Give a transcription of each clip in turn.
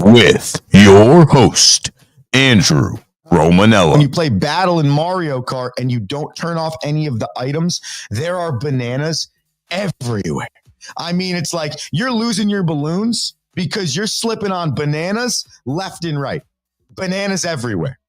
with your host, Andrew Romanella. When you play Battle in Mario Kart and you don't turn off any of the items, there are bananas everywhere. I mean, it's like you're losing your balloons because you're slipping on bananas left and right. Bananas everywhere.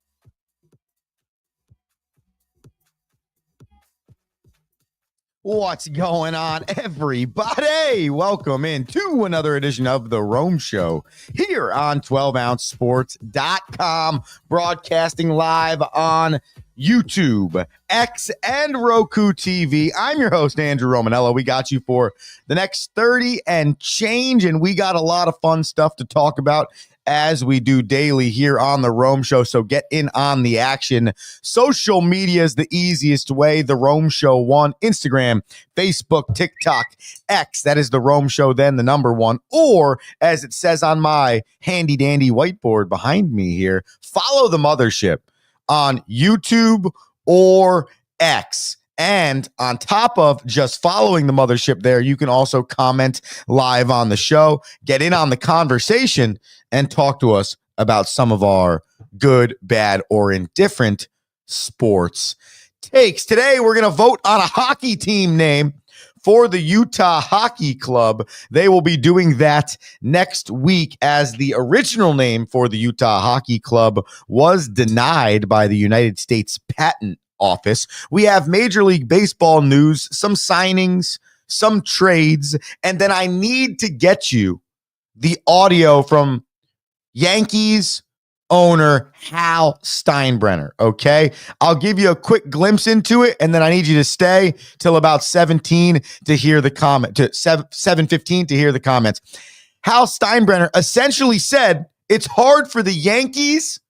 What's going on, everybody? Welcome into another edition of The Rome Show here on 12ouncesports.com, broadcasting live on YouTube, X, and Roku TV. I'm your host, Andrew Romanella. We got you for the next 30 and change, and we got a lot of fun stuff to talk about as we do daily here on The Rome Show. So get in on the action. Social media is the easiest way. The Rome Show 1, Instagram, Facebook, TikTok, X. That is The Rome Show, then the number 1. Or, as it says on my handy-dandy whiteboard behind me here, follow the mothership on YouTube or X. And on top of just following the mothership there, you can also comment live on the show, get in on the conversation, and talk to us about some of our good, bad, or indifferent sports takes. Today, we're going to vote on a hockey team name for the Utah Hockey Club. They will be doing that next week, as the original name for the Utah Hockey Club was denied by the United States Patent Office. We have Major League Baseball news, some signings, some trades, and then I need to get you the audio from Yankees owner Hal Steinbrenner, okay? I'll give you a quick glimpse into it, and then I need you to stay till about 17 to hear the comment, to 7:15 to hear the comments. Hal Steinbrenner essentially said it's hard for the Yankees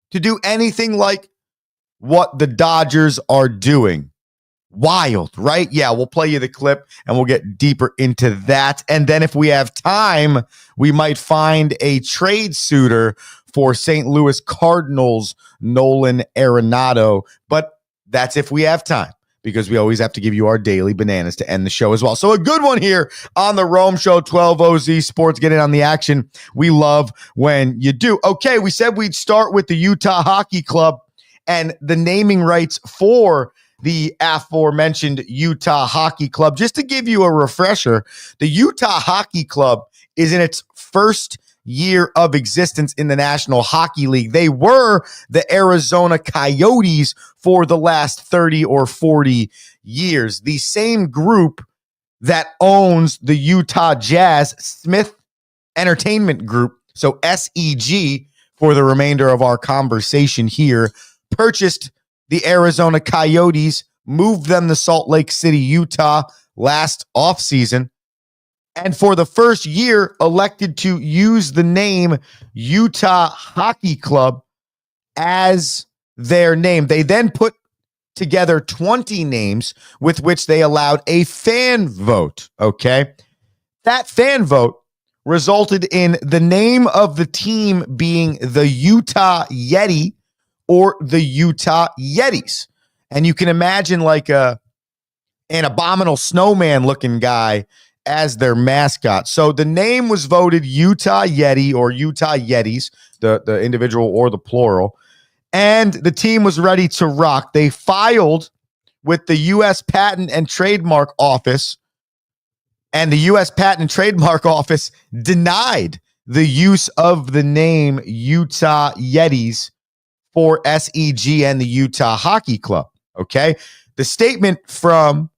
to do anything like what the Dodgers are doing. Wild, right? Yeah, we'll play you the clip and we'll get deeper into that. And then if we have time, we might find a trade suitor for St. Louis Cardinals Nolan Arenado. But that's if we have time, because we always have to give you our daily bananas to end the show as well. So a good one here on the Rome Show, 12 OZ Sports. Get in on the action. We love when you do. Okay, we said we'd start with the Utah Hockey Club and the naming rights for the aforementioned Utah Hockey Club. Just to give you a refresher, the Utah Hockey Club is in its first year of existence in the National Hockey League. They were the Arizona Coyotes for the last 30 or 40 years. The same group that owns the Utah Jazz, Smith Entertainment Group, so SEG, for the remainder of our conversation here, purchased the Arizona Coyotes, moved them to Salt Lake City, Utah last offseason, and for the first year elected to use the name Utah Hockey Club as their name. They then put together 20 names with which they allowed a fan vote, okay? That fan vote resulted in the name of the team being the Utah Yeti, or the Utah Yetis. And you can imagine like an abominable snowman looking guy as their mascot. So the name was voted Utah Yeti or Utah Yetis, the individual or the plural. And the team was ready to rock. They filed with the U.S. Patent and Trademark Office, and the U.S. Patent and Trademark Office denied the use of the name Utah Yetis for SEG and the Utah Hockey Club, okay? The statement from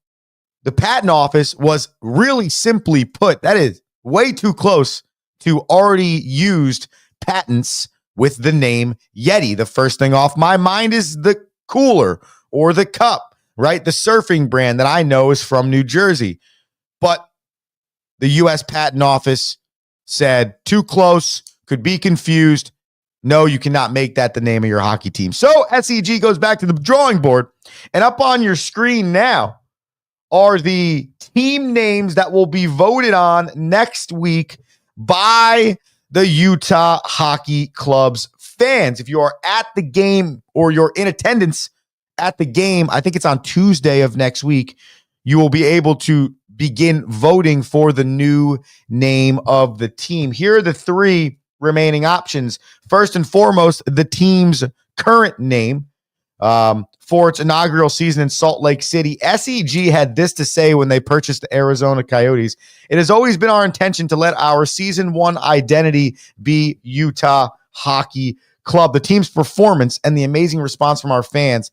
the Patent Office was really simply put, that is way too close to already used patents with the name Yeti. The first thing off my mind is the cooler or the cup, right? The surfing brand that I know is from New Jersey. But the U.S. Patent Office said too close, could be confused. No, you cannot make that the name of your hockey team. So SEG goes back to the drawing board, and up on your screen now are the team names that will be voted on next week by the Utah Hockey Club's fans. If you are at the game or you're in attendance at the game, I think it's on Tuesday of next week, you will be able to begin voting for the new name of the team. Here are the three remaining options. First and foremost, the team's current name for its inaugural season in Salt Lake City. SEG had this to say when they purchased the Arizona Coyotes. It has always been our intention to let our season one identity be Utah Hockey Club. The team's performance and the amazing response from our fans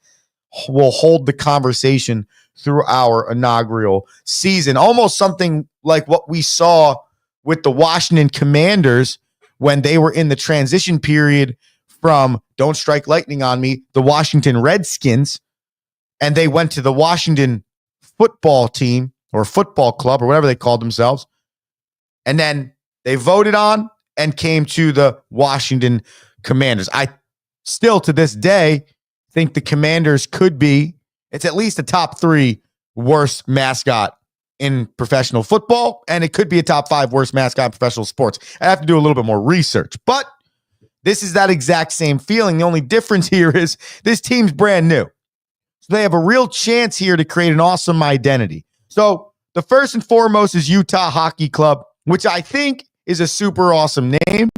will hold the conversation through our inaugural season. Almost something like what we saw with the Washington Commanders when they were in the transition period from, don't strike lightning on me, the Washington Redskins, and they went to the Washington football team or football club or whatever they called themselves. And then they voted on and came to the Washington Commanders. I still, to this day, think the Commanders could be, it's at least a top 3 worst mascot in professional football, and it could be a top 5 worst mascot in professional sports. I have to do a little bit more research, but this is that exact same feeling. The only difference here is this team's brand new. So they have a real chance here to create an awesome identity. So the first and foremost is Utah Hockey Club, which I think is a super awesome name,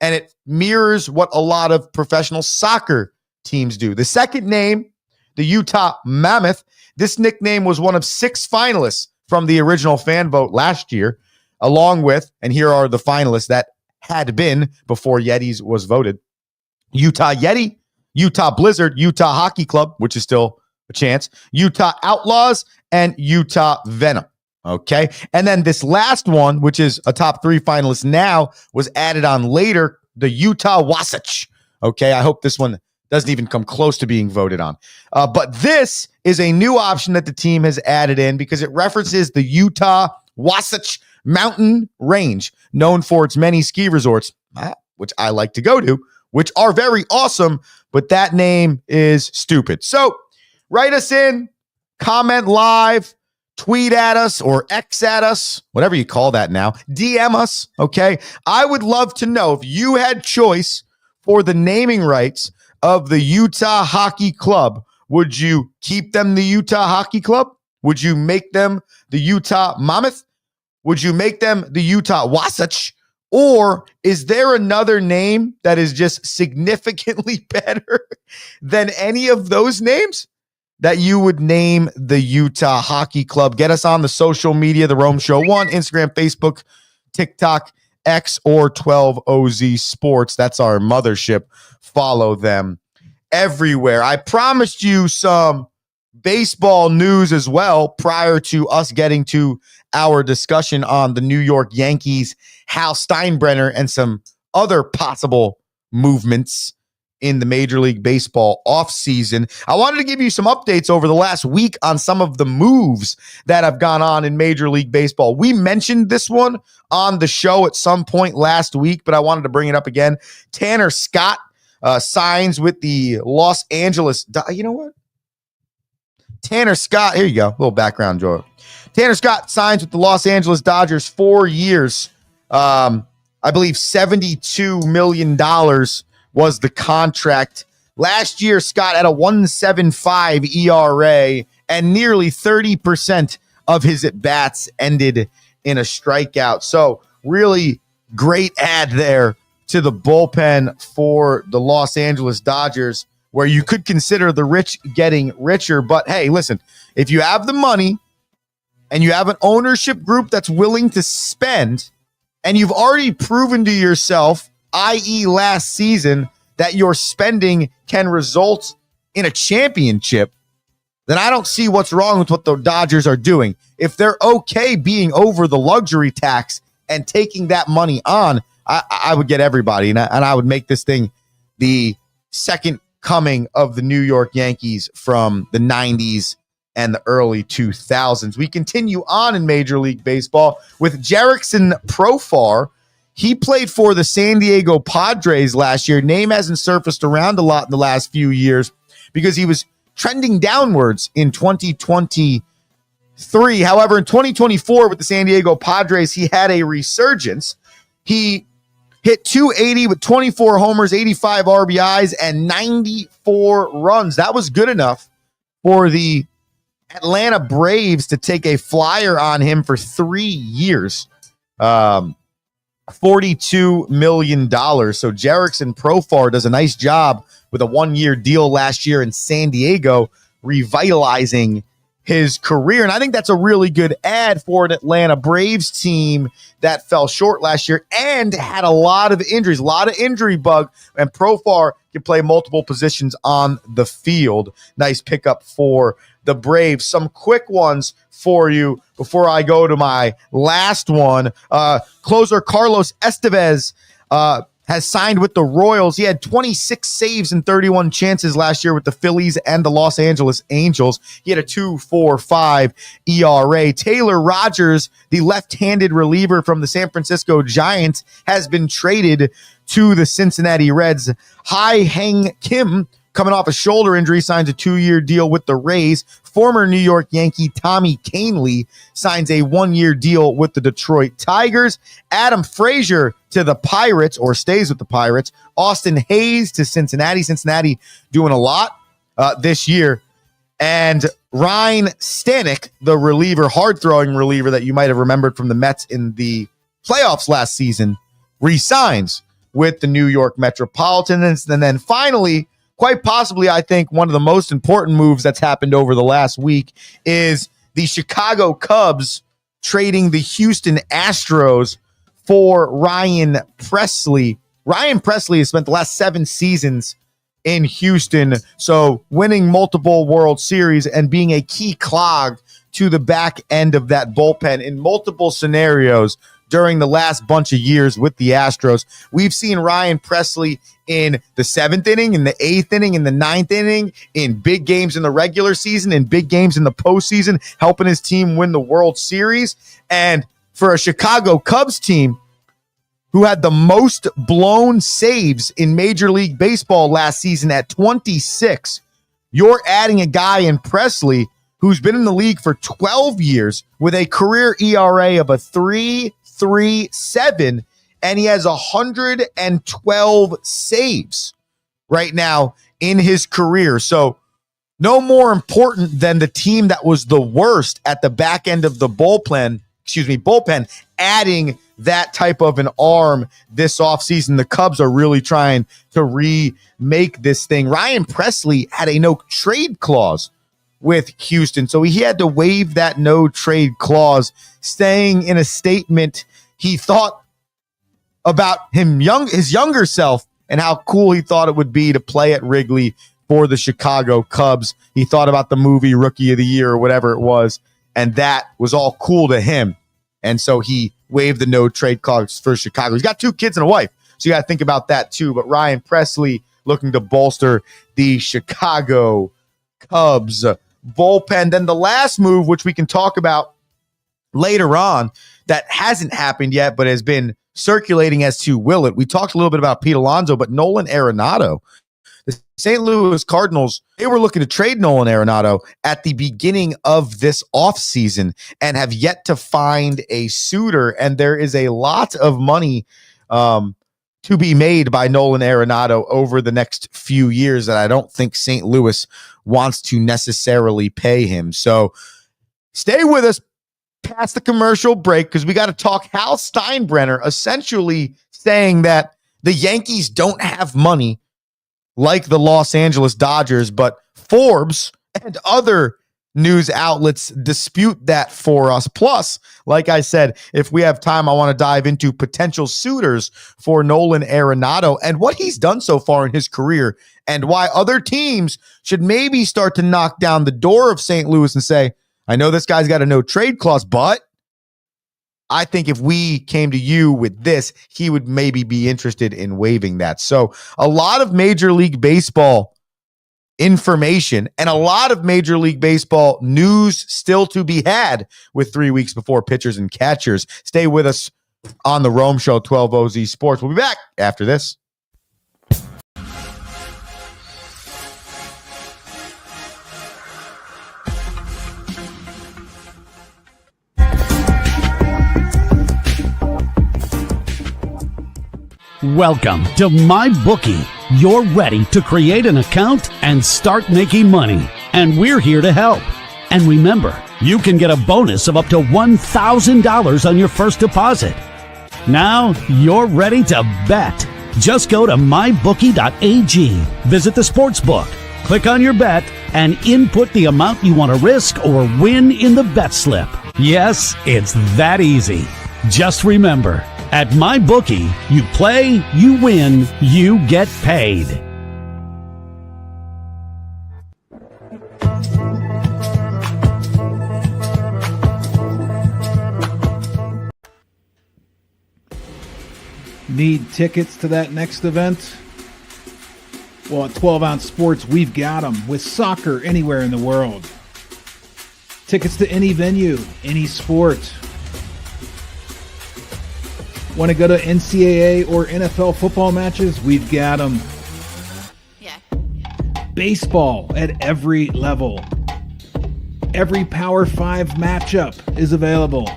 and it mirrors what a lot of professional soccer teams do. The second name, the Utah Mammoth. This nickname was one of 6 finalists from the original fan vote last year, along with, and here are the finalists that had been before Yetis was voted: Utah Yeti, Utah Blizzard, Utah Hockey Club, which is still a chance, Utah Outlaws, and Utah Venom. Okay. And then this last one, which is a top 3 finalist now, was added on later, the Utah Wasatch. Okay. I hope this one doesn't even come close to being voted on. But this is a new option that the team has added in because it references the Utah Wasatch Mountain Range, known for its many ski resorts, which I like to go to, which are very awesome, but that name is stupid. So write us in, comment live, tweet at us or X at us, whatever you call that now, DM us, okay? I would love to know if you had choice for the naming rights of the Utah Hockey Club, would you keep them the Utah Hockey Club? Would you make them the Utah Mammoth? Would you make them the Utah Wasatch? Or is there another name that is just significantly better than any of those names that you would name the Utah Hockey Club? Get us on the social media, The Rome Show 1, Instagram, Facebook, TikTok, X, or 12OZ Sports. That's our mothership. Follow them everywhere. I promised you some baseball news as well prior to us getting to our discussion on the New York Yankees, Hal Steinbrenner, and some other possible movements in the Major League Baseball offseason. I wanted to give you some updates over the last week on some of the moves that have gone on in Major League Baseball. We mentioned this one on the show at some point last week, but I wanted to bring it up again. Tanner Scott signs with the Los Angeles. You know what? Tanner Scott, here you go. A little background, Joe. Tanner Scott signs with the Los Angeles Dodgers 4 years. I believe $72 million was the contract. Last year, Scott had a 1.75 ERA, and nearly 30% of his at-bats ended in a strikeout. So really great add there to the bullpen for the Los Angeles Dodgers, where you could consider the rich getting richer. But hey, listen, if you have the money and you have an ownership group that's willing to spend, and you've already proven to yourself, i.e. last season, that your spending can result in a championship, then I don't see what's wrong with what the Dodgers are doing. If they're okay being over the luxury tax and taking that money on, I would get everybody, and I would make this thing the second coming of the New York Yankees from the 90s and the early 2000s. We continue on in Major League Baseball with Jerickson Profar. He played for the San Diego Padres last year. Name hasn't surfaced around a lot in the last few years because he was trending downwards in 2023. However, in 2024 with the San Diego Padres, he had a resurgence. He hit .280 with 24 homers, 85 RBIs, and 94 runs. That was good enough for the Atlanta Braves to take a flyer on him for 3 years. $42 million. So Jerickson Profar does a nice job with a one-year deal last year in San Diego, revitalizing his career. And I think that's a really good ad for an Atlanta Braves team that fell short last year and had a lot of injuries, a lot of injury bug, and Profar can play multiple positions on the field. Nice pickup for the Braves. Some quick ones for you before I go to my last one. Closer Carlos Estevez has signed with the Royals. He had 26 saves and 31 chances last year with the Phillies and the Los Angeles Angels. He had a 2.45 ERA. Taylor Rogers, the left-handed reliever from the San Francisco Giants, has been traded to the Cincinnati Reds. Hang Kim, coming off a shoulder injury, signs a 2-year deal with the Rays. Former New York Yankee Tommy Kahnle signs a 1-year deal with the Detroit Tigers. Adam Frazier to the Pirates, or stays with the Pirates. Austin Hayes to Cincinnati. Cincinnati doing a lot this year. And Ryan Stanek, the reliever, hard-throwing reliever that you might have remembered from the Mets in the playoffs last season, re-signs with the New York Metropolitans. And then finally, quite possibly, I think one of the most important moves that's happened over the last week is the Chicago Cubs trading the Houston Astros for Ryan Presley. Ryan Presley has spent the last 7 seasons in Houston, so winning multiple World Series and being a key clog to the back end of that bullpen in multiple scenarios during the last bunch of years with the Astros. We've seen Ryan Presley in the 7th inning, in the 8th inning, in the 9th inning, in big games in the regular season, in big games in the postseason, helping his team win the World Series. And for a Chicago Cubs team who had the most blown saves in Major League Baseball last season at 26, you're adding a guy in Presley who's been in the league for 12 years with a career ERA of a 3.37, and he has 112 saves right now in his career. So no more important than the team that was the worst at the back end of the bullpen, adding that type of an arm this offseason. The Cubs are really trying to remake this thing. Ryan Presley had a no-trade clause with Houston, so he had to waive that no-trade clause, saying in a statement he thought about his younger self and how cool he thought it would be to play at Wrigley for the Chicago Cubs. He thought about the movie Rookie of the Year or whatever it was, and that was all cool to him. And so he waived the no-trade clause for Chicago. He's got 2 kids and a wife, so you got to think about that too. But Ryan Presley looking to bolster the Chicago Cubs bullpen. Then the last move, which we can talk about later on, that hasn't happened yet, but has been circulating as to will it. We talked a little bit about Pete Alonso, but Nolan Arenado, the St. Louis Cardinals, they were looking to trade Nolan Arenado at the beginning of this offseason and have yet to find a suitor. And there is a lot of money to be made by Nolan Arenado over the next few years that I don't think St. Louis wants to necessarily pay him. So stay with us past the commercial break, because we got to talk Hal Steinbrenner essentially saying that the Yankees don't have money like the Los Angeles Dodgers, but Forbes and other news outlets dispute that for us. Plus, like I said, if we have time, I want to dive into potential suitors for Nolan Arenado and what he's done so far in his career, and why other teams should maybe start to knock down the door of St. Louis and say, I know this guy's got a no-trade clause, but I think if we came to you with this, he would maybe be interested in waiving that. So a lot of Major League Baseball information and a lot of Major League Baseball news still to be had with 3 weeks before pitchers and catchers. Stay with us on the Rome Show, 12 OZ Sports. We'll be back after this. Welcome to MyBookie. You're ready to create an account and start making money, and we're here to help. And remember, you can get a bonus of up to $1,000 on your first deposit. Now you're ready to bet. Just go to mybookie.ag, visit the sports book, click on your bet, and input the amount you want to risk or win in the bet slip. Yes, it's that easy. Just remember, at MyBookie, you play, you win, you get paid. Need tickets to that next event? Well, at 12 Ounce Sports, we've got them with soccer anywhere in the world. Tickets to any venue, any sport. Want to go to NCAA or NFL football matches? We've got them. Yeah. Baseball at every level. Every Power 5 matchup is available.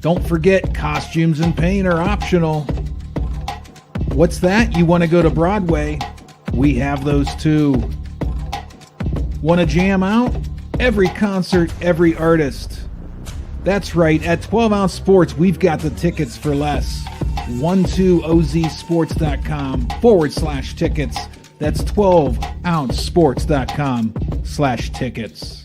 Don't forget, costumes and paint are optional. What's that? You want to go to Broadway? We have those too. Want to jam out? Every concert, every artist. That's right, at 12 Ounce Sports, we've got the tickets for less. 12ozsports.com/tickets. That's 12ouncesports.com/tickets.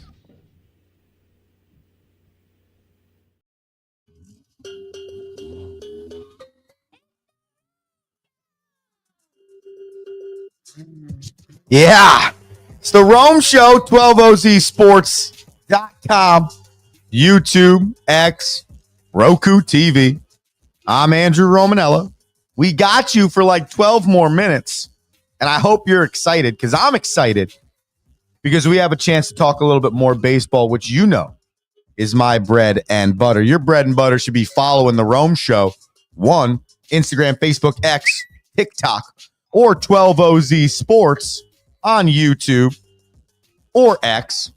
Yeah. It's the Rome Show, 12ozsports.com, YouTube, X, Roku TV. I'm Andrew Romanella. We got you for like 12 more minutes, and I hope you're excited because I'm excited because we have a chance to talk a little bit more baseball, which you know is my bread and butter. Your bread and butter should be following the Rome Show. One, Instagram, Facebook, X, TikTok, or 12OZ Sports on YouTube or X,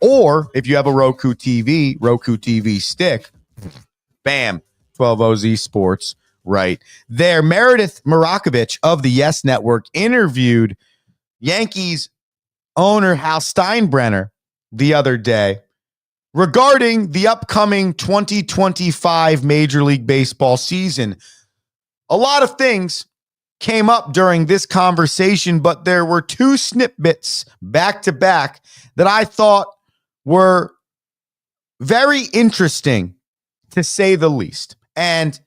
or if you have a Roku TV stick, bam, 12OZ Sports right there. Meredith Marakovich of the Yes Network interviewed Yankees owner Hal Steinbrenner the other day regarding the upcoming 2025 Major League Baseball season. A lot of things came up during this conversation, but there were two snippets back to back that I thought were very interesting, to say the least. And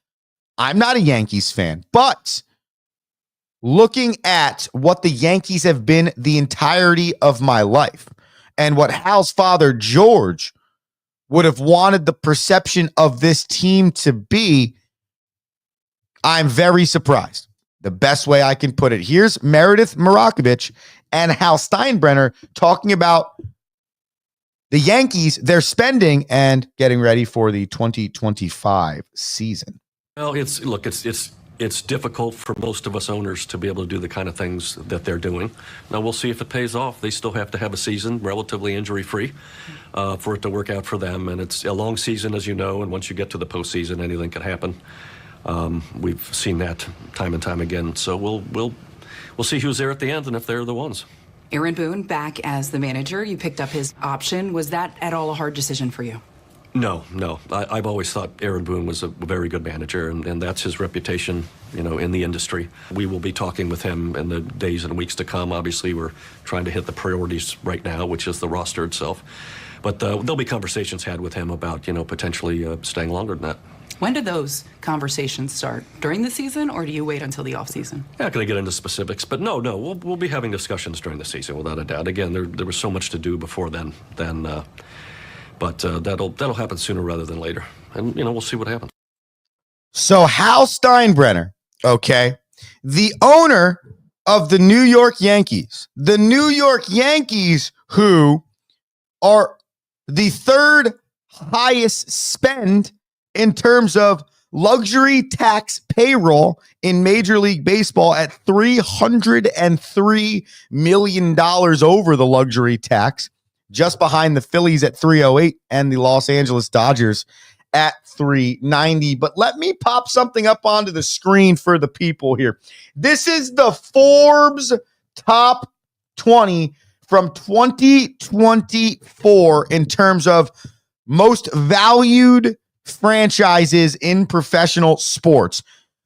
I'm not a Yankees fan, but looking at what the Yankees have been the entirety of my life and what Hal's father, George, would have wanted the perception of this team to be, I'm very surprised. The best way I can put it. Here's Meredith Marakovich and Hal Steinbrenner talking about the Yankees, their spending, and getting ready for the 2025 season. Well, it's difficult for most of us owners to be able to do the kind of things that they're doing. Now, we'll see if it pays off. They still have to have a season relatively injury-free for it to work out for them. And it's a long season, as you know, and once you get to the postseason, anything can happen. We've seen that time and time again. So we'll see who's there at the end and if they're the ones. Aaron Boone back as the manager. You picked up his option. Was that at all a hard decision for you? No. I've always thought Aaron Boone was a very good manager, and that's his reputation, in the industry. We will be talking with him in the days and weeks to come. Obviously, we're trying to hit the priorities right now, which is the roster itself. But there'll be conversations had with him about, potentially staying longer than that. When did those conversations start? During the season, or do you wait until the offseason? Not going to get into specifics, but no, we'll be having discussions during the season without a doubt. Again, there was so much to do before then, but that'll happen sooner rather than later, and we'll see what happens. So Hal Steinbrenner, okay, the owner of the New York Yankees who are the third highest spend in terms of luxury tax payroll in Major League Baseball at $303 million over the luxury tax, just behind the Phillies at 308 and the Los Angeles Dodgers at 390. But let me pop something up onto the screen for the people here. This is the Forbes top 20 from 2024 in terms of most valued franchises in professional sports.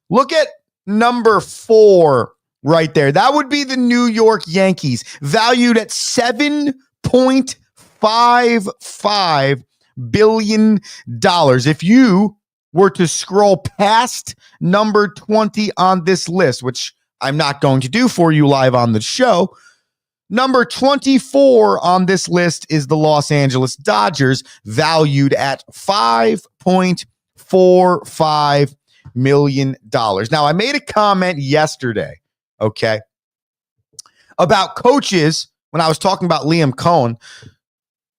Look at number 4 right there. That would be the New York Yankees, valued at $7.55 billion. If you were to scroll past number 20 on this list, which I'm not going to do for you live on the show, number 24 on this list is the Los Angeles Dodgers, valued at $5.45 million. Now, I made a comment yesterday, okay, about coaches when I was talking about Liam Cohen,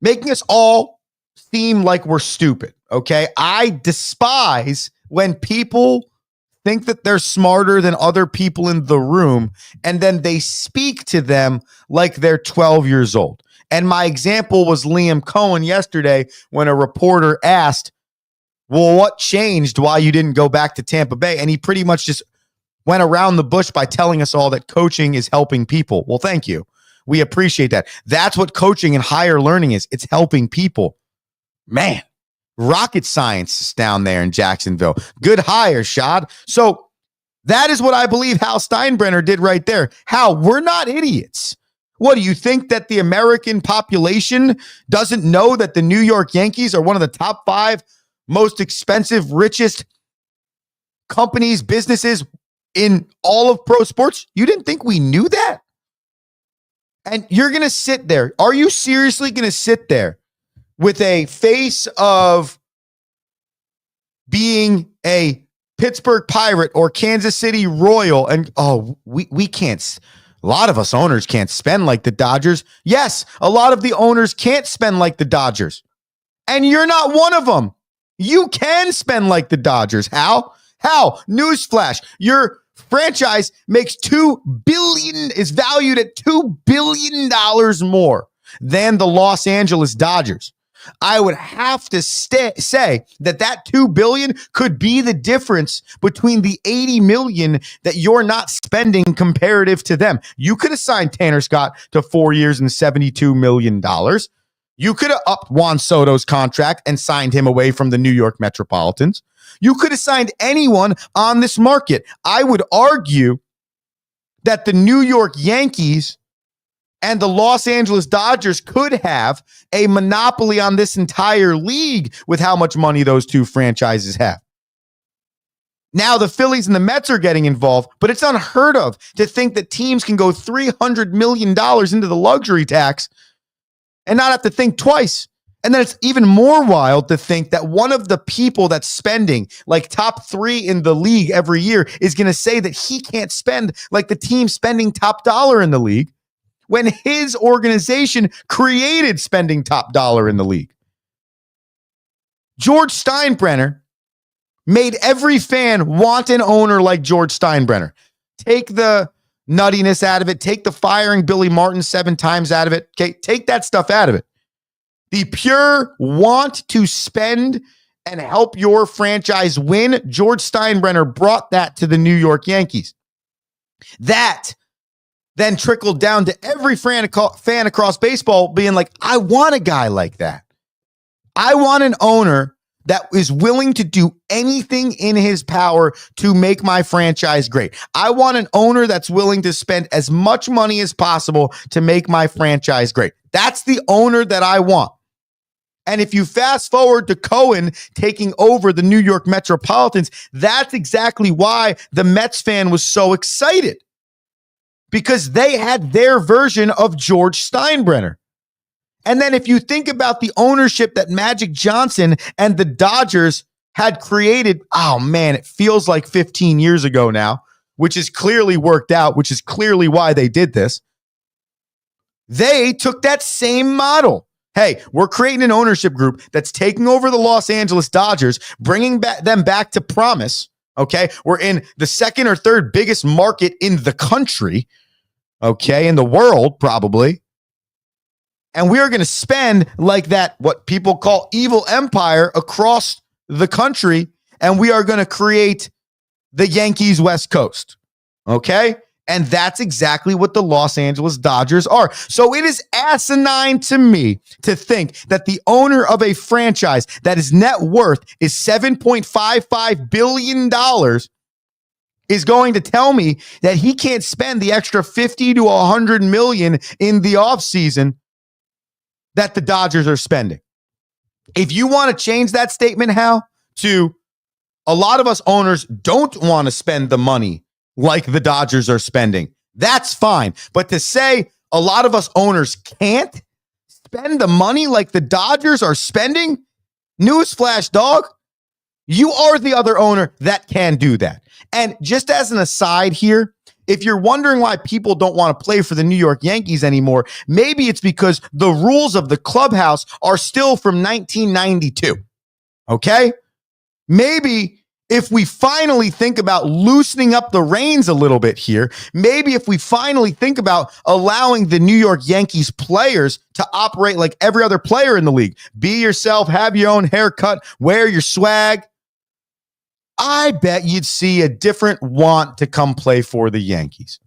making us all seem like we're stupid, okay? I despise when people think that they're smarter than other people in the room, and then they speak to them like they're 12 years old. And my example was Liam Cohen yesterday when a reporter asked, well, what changed why you didn't go back to Tampa Bay? And he pretty much just went around the bush by telling us all that coaching is helping people. Well, thank you. We appreciate that. That's what coaching and higher learning is. It's helping people. Man, rocket science is down there in Jacksonville. Good hire, Shad. So that is what I believe Hal Steinbrenner did right there. Hal, we're not idiots. What, do you think that the American population doesn't know that the New York Yankees are one of the top 5 most expensive, richest companies, businesses in all of pro sports? You didn't think we knew that? And you're going to sit there. Are you seriously going to sit there with a face of being a Pittsburgh Pirate or Kansas City Royal and, we can't, a lot of us owners can't spend like the Dodgers. Yes, a lot of the owners can't spend like the Dodgers. And you're not one of them. You can spend like the Dodgers. How? Newsflash. Your franchise makes is valued at $2 billion more than the Los Angeles Dodgers. I would have to say that $2 billion could be the difference between the $80 million that you're not spending comparative to them. You could have signed Tanner Scott to 4 years and $72 million. You could have upped Juan Soto's contract and signed him away from the New York Metropolitans. You could have signed anyone on this market. I would argue that the New York Yankees and the Los Angeles Dodgers could have a monopoly on this entire league with how much money those two franchises have. Now the Phillies and the Mets are getting involved, but it's unheard of to think that teams can go $300 million into the luxury tax and not have to think twice. And then it's even more wild to think that one of the people that's spending like top 3 in the league every year is going to say that he can't spend like the team spending top dollar in the league, when his organization created spending top dollar in the league. George Steinbrenner made every fan want an owner like George Steinbrenner. Take the nuttiness out of it. Take the firing Billy Martin 7 times out of it. Okay, take that stuff out of it. The pure want to spend and help your franchise win, George Steinbrenner brought that to the New York Yankees. That then trickled down to every fan across baseball being like, I want a guy like that. I want an owner that is willing to do anything in his power to make my franchise great. I want an owner that's willing to spend as much money as possible to make my franchise great. That's the owner that I want. And if you fast forward to Cohen taking over the New York Metropolitans, that's exactly why the Mets fan was so excited. Because they had their version of George Steinbrenner. And then if you think about the ownership that Magic Johnson and the Dodgers had created, oh man, it feels like 15 years ago now, which is clearly worked out, which is clearly why they did this. They took that same model. Hey, we're creating an ownership group that's taking over the Los Angeles Dodgers, bringing them back to promise. Okay, we're in the 2nd or 3rd biggest market in the country. Okay, in the world, probably. And we are going to spend like that, what people call evil empire across the country. And we are going to create the Yankees West Coast. Okay? And that's exactly what the Los Angeles Dodgers are. So it is asinine to me to think that the owner of a franchise that his net worth is $7.55 billion is going to tell me that he can't spend the extra 50 to 100 million in the offseason that the Dodgers are spending. If you want to change that statement, Hal, to a lot of us owners don't want to spend the money like the Dodgers are spending, that's fine. But to say a lot of us owners can't spend the money like the Dodgers are spending, newsflash, dog, you are the other owner that can do that. And just as an aside here, if you're wondering why people don't want to play for the New York Yankees anymore, maybe it's because the rules of the clubhouse are still from 1992. Okay? Maybe if we finally think about loosening up the reins a little bit here, maybe if we finally think about allowing the New York Yankees players to operate like every other player in the league, be yourself, have your own haircut, wear your swag, I bet you'd see a different want to come play for the Yankees.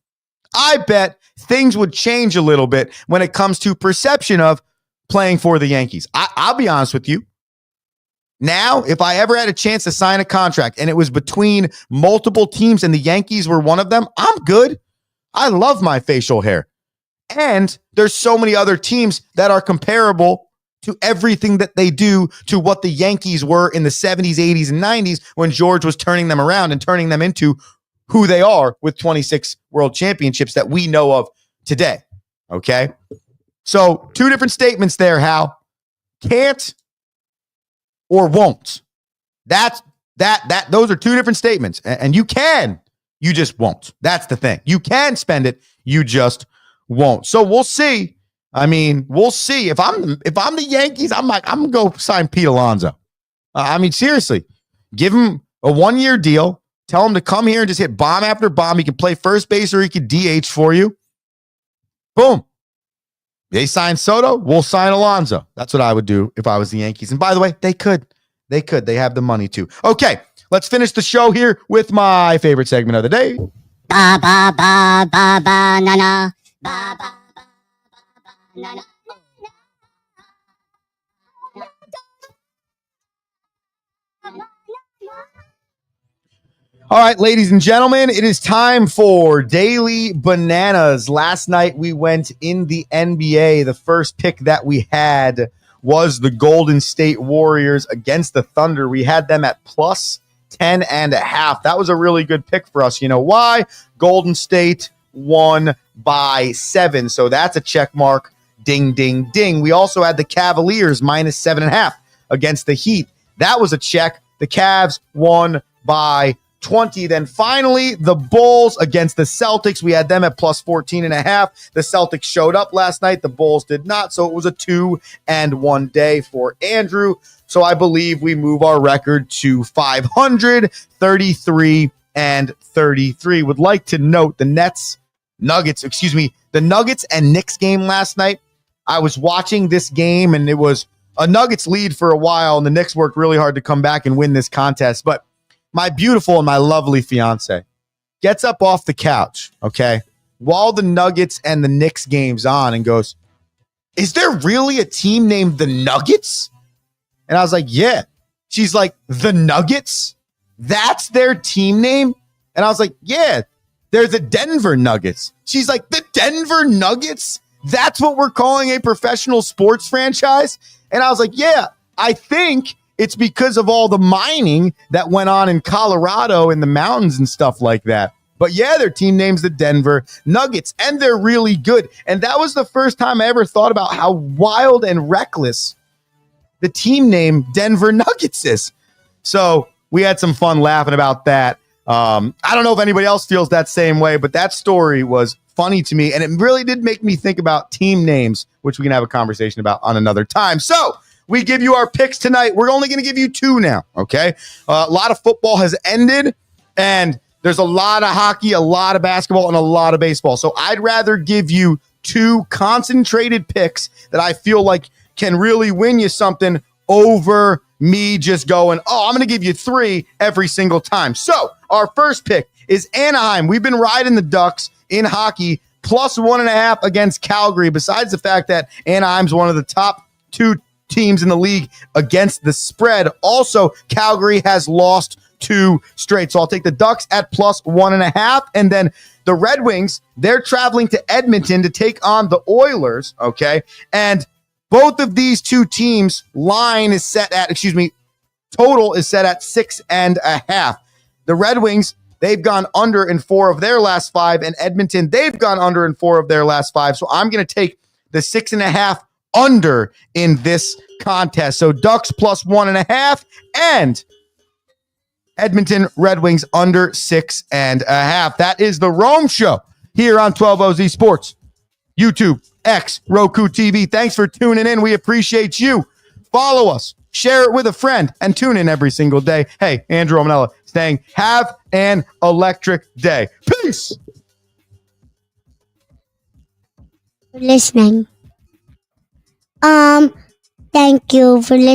I bet things would change a little bit when it comes to perception of playing for the Yankees. I'll be honest with you. Now, if I ever had a chance to sign a contract and it was between multiple teams and the Yankees were one of them, I'm good. I love my facial hair. And there's so many other teams that are comparable to everything that they do to what the Yankees were in the 70s, 80s, and 90s when George was turning them around and turning them into who they are with 26 world championships that we know of today. Okay? So, two different statements there, Hal. Can't or won't. Those are two different statements. And you can, you just won't. That's the thing. You can spend it, you just won't. So we'll see. I mean, we'll see. If I'm the Yankees, I'm gonna go sign Pete Alonso. I mean, seriously, give him a 1-year deal. Tell him to come here and just hit bomb after bomb. He can play first base or he could DH for you. Boom. They sign Soto, we'll sign Alonso. That's what I would do if I was the Yankees. And by the way, they could. They have the money to. Okay, let's finish the show here with my favorite segment of the day. Ba ba ba ba ba na na. Ba ba ba ba na na. All right, ladies and gentlemen, it is time for Daily Bananas. Last night we went in the NBA. The first pick that we had was the Golden State Warriors against the Thunder. We had them at plus 10.5. That was a really good pick for us. You know why? Golden State won by 7. So that's a check mark. Ding, ding, ding. We also had the Cavaliers minus 7.5 against the Heat. That was a check. The Cavs won by 20. Then finally, the Bulls against the Celtics. We had them at plus 14.5. The Celtics showed up last night. The Bulls did not. So it was a 2-1 day for Andrew. So I believe we move our record to 533 Would like to note the Nuggets and Knicks game last night. I was watching this game and it was a Nuggets lead for a while and the Knicks worked really hard to come back and win this contest. But my beautiful and my lovely fiance gets up off the couch, okay, while the Nuggets and the Knicks game's on and goes, "Is there really a team named the Nuggets?" And I was like, "Yeah." She's like, "The Nuggets? That's their team name?" And I was like, "Yeah, they're the Denver Nuggets." She's like, "The Denver Nuggets? That's what we're calling a professional sports franchise?" And I was like, "Yeah, I think it's because of all the mining that went on in Colorado in the mountains and stuff like that." But yeah, their team name's the Denver Nuggets, and they're really good. And that was the first time I ever thought about how wild and reckless the team name Denver Nuggets is. So we had some fun laughing about that. I don't know if anybody else feels that same way, but that story was funny to me, and it really did make me think about team names, which we can have a conversation about on another time. So we give you our picks tonight. We're only going to give you 2 now, okay? A lot of football has ended, and there's a lot of hockey, a lot of basketball, and a lot of baseball. So I'd rather give you 2 concentrated picks that I feel like can really win you something over me just going, "Oh, I'm going to give you 3 every single time." So our first pick is Anaheim. We've been riding the Ducks. in hockey, plus 1.5 against Calgary. Besides the fact that Anaheim's one of the top 2 teams in the league against the spread, also Calgary has lost 2 straight. So I'll take the Ducks at plus 1.5. And then the Red Wings, they're traveling to Edmonton to take on the Oilers, okay? And both of these 2 teams' total is set at 6.5. The Red Wings, they've gone under in 4 of their last 5, and Edmonton, they've gone under in 4 of their last 5. So I'm going to take the 6.5 under in this contest. So Ducks plus 1.5 and Edmonton Red Wings under 6.5. That is the Rome Show here on 12OZ Sports, YouTube, X, Roku TV. Thanks for tuning in. We appreciate you. Follow us, share it with a friend, and tune in every single day. Hey, Andrew Romanella saying, have an electric day. Peace. For listening. Thank you for listening.